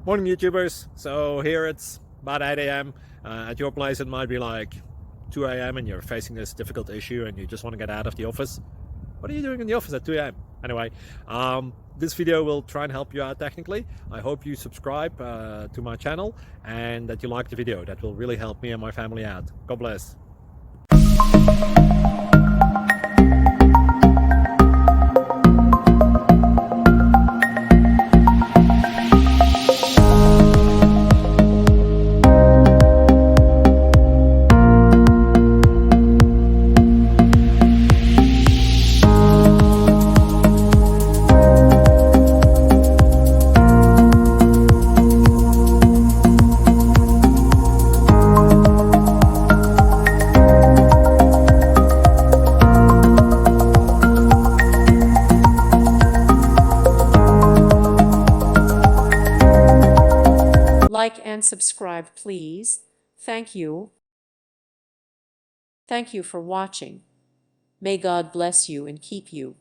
Morning YouTubers. So here it's about 8 a.m. At your place it might be like 2 a.m. and you're facing this difficult issue and you just want to get out of the office. What are you doing in the office at 2 a.m.? Anyway, this video will try and help you out technically. I hope you subscribe to my channel and that you like the video. That will really help me and my family out. God bless. Like and subscribe, please. Thank you. Thank you for watching. May God bless you and keep you.